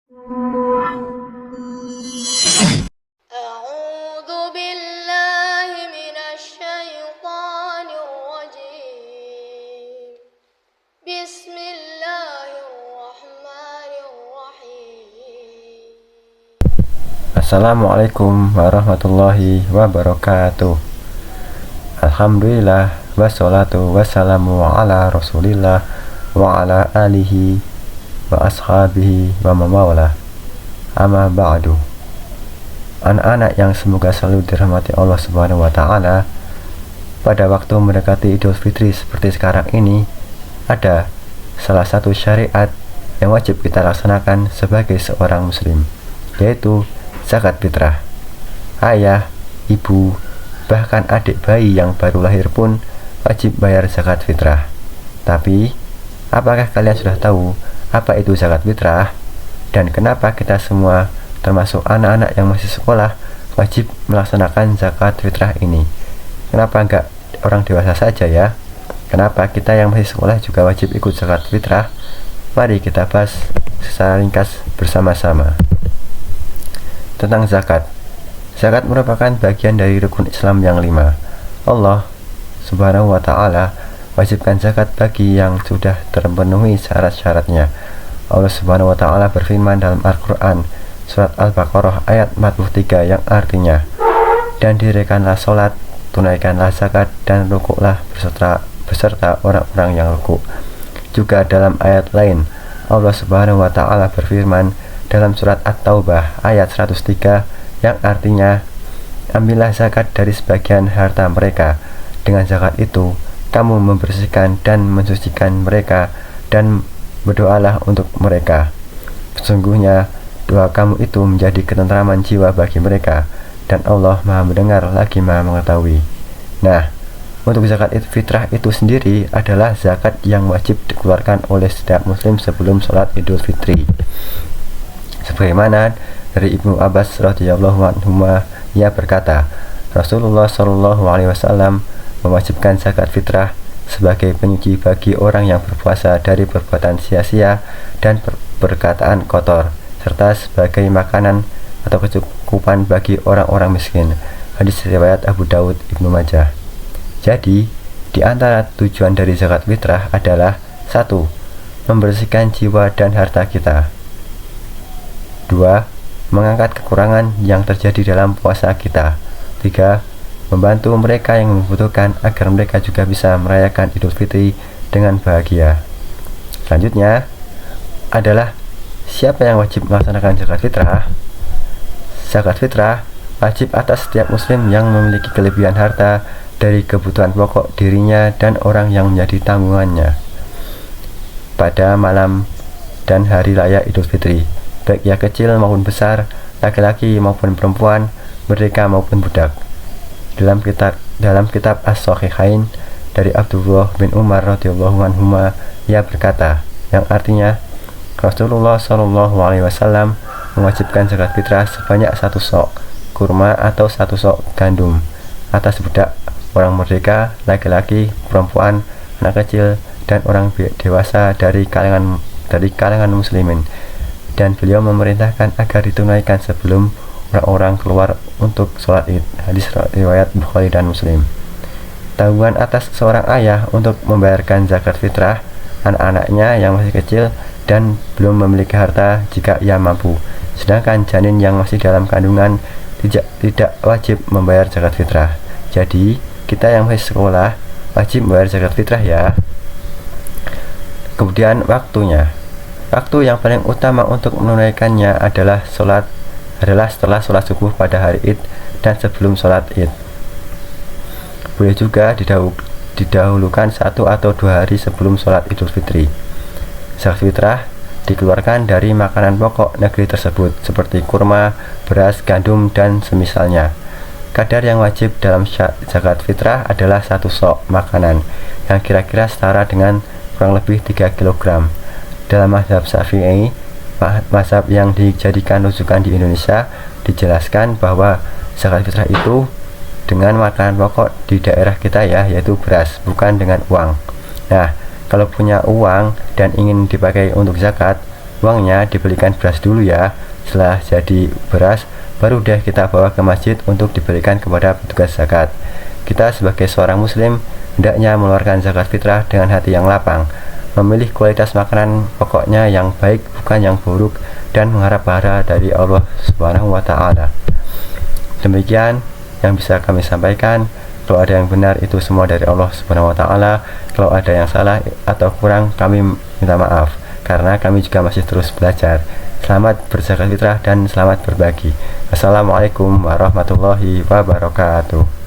أعوذ بالله من الشيطان الرجيم بسم الله الرحمن الرحيم Assalamualaikum warahmatullahi wabarakatuh. Alhamdulillah wassalatu wassalamu ala rasulillah wa ala alihi wa ashabihi wa mawala. Amma ba'du. Anak-anak yang semoga selalu dirahmati Allah Subhanahu wa taala, pada waktu mendekati Idul Fitri seperti sekarang ini, ada salah satu syariat yang wajib kita laksanakan sebagai seorang muslim, yaitu zakat fitrah. Ayah, ibu, bahkan adik bayi yang baru lahir pun wajib bayar zakat fitrah. Tapi, apakah kalian sudah tahu apa itu zakat fitrah? Dan kenapa kita semua, termasuk anak-anak yang masih sekolah, wajib melaksanakan zakat fitrah ini? Kenapa enggak orang dewasa saja ya? Kenapa kita yang masih sekolah juga wajib ikut zakat fitrah? Mari kita bahas secara ringkas bersama-sama. Tentang zakat. Zakat merupakan bagian dari rukun Islam yang 5. Allah Subhanahu wa ta'ala wajibkan zakat bagi yang sudah terpenuhi syarat-syaratnya. Allah Subhanahu wa ta'ala berfirman dalam Al-Quran Surat Al-Baqarah ayat 43 yang artinya, dan dirikanlah sholat, tunaikanlah zakat, dan rukuklah beserta orang-orang yang rukuk. Juga dalam ayat lain Allah Subhanahu wa ta'ala berfirman dalam surat At-Taubah ayat 103 yang artinya, ambillah zakat dari sebagian harta mereka. Dengan zakat itu kamu membersihkan dan mensucikan mereka, dan berdoalah untuk mereka. Sesungguhnya doa kamu itu menjadi ketentraman jiwa bagi mereka, dan Allah Maha mendengar lagi Maha mengetahui. Nah, untuk zakat fitrah itu sendiri adalah zakat yang wajib dikeluarkan oleh setiap muslim sebelum sholat Idul Fitri. Sebagaimana dari Ibnu Abbas radhiyallahu anhu, ia berkata, Rasulullah shallallahu alaihi wasallam mewajibkan zakat fitrah sebagai penyuci bagi orang yang berpuasa dari perbuatan sia-sia dan perkataan kotor, serta sebagai makanan atau kecukupan bagi orang-orang miskin. Hadis riwayat Abu Daud, Ibnu Majah. Jadi, di antara tujuan dari zakat fitrah adalah 1. Membersihkan jiwa dan harta kita. 2. Mengangkat kekurangan yang terjadi dalam puasa kita. 3. Membantu mereka yang membutuhkan agar mereka juga bisa merayakan Idul Fitri dengan bahagia. Selanjutnya adalah siapa yang wajib melaksanakan zakat fitrah? Zakat fitrah wajib atas setiap muslim yang memiliki kelebihan harta dari kebutuhan pokok dirinya dan orang yang menjadi tanggungannya pada malam dan hari raya Idul Fitri, baik ia kecil maupun besar, laki-laki maupun perempuan, merdeka maupun budak. Dalam kitab As-Sahihain dari Abdullah bin Umar radhiyallahu anhuma, ia berkata, yang artinya, Rasulullah shallallahu alaihi wasallam mewajibkan zakat fitrah sebanyak 1 sok kurma atau 1 sok gandum atas budak, orang merdeka, laki-laki, perempuan, anak kecil, dan orang dewasa dari kalangan muslimin. Dan beliau memerintahkan agar ditunaikan sebelum orang-orang keluar untuk sholat id. Hadis riwayat Bukhari dan Muslim. Tanggungan atas seorang ayah untuk membayarkan zakat fitrah anak-anaknya yang masih kecil dan belum memiliki harta jika ia mampu. Sedangkan janin yang masih dalam kandungan tidak wajib membayar zakat fitrah. Jadi, kita yang masih sekolah wajib membayar zakat fitrah ya. Kemudian waktunya. Waktu yang paling utama untuk menunaikannya adalah setelah sholat subuh pada hari Id dan sebelum sholat Id. Boleh juga didahulukan 1 atau 2 hari sebelum sholat Idul Fitri. Zakat fitrah dikeluarkan dari makanan pokok negeri tersebut seperti kurma, beras, gandum, dan semisalnya. Kadar yang wajib dalam zakat fitrah adalah 1 sok makanan yang kira-kira setara dengan kurang lebih 3 kg. Dalam mazhab Syafi'i, mazhab yang dijadikan rujukan di Indonesia, dijelaskan bahwa zakat fitrah itu dengan makanan pokok di daerah kita ya, yaitu beras, bukan dengan uang. Nah, kalau punya uang dan ingin dipakai untuk zakat, Uangnya dibelikan beras dulu ya. Setelah jadi beras, baru deh kita bawa ke masjid untuk diberikan kepada petugas zakat. Kita sebagai seorang muslim hendaknya mengeluarkan zakat fitrah dengan hati yang lapang, memilih kualitas makanan pokoknya yang baik bukan yang buruk, dan mengharap pahala dari Allah Subhanahu wa Ta'ala. Demikian yang bisa kami sampaikan. Kalau ada yang benar, itu semua dari Allah Subhanahu wa Ta'ala. Kalau ada yang salah atau kurang, kami minta maaf, karena kami juga masih terus belajar. Selamat berzakat fitrah dan selamat berbagi. Assalamualaikum warahmatullahi wabarakatuh.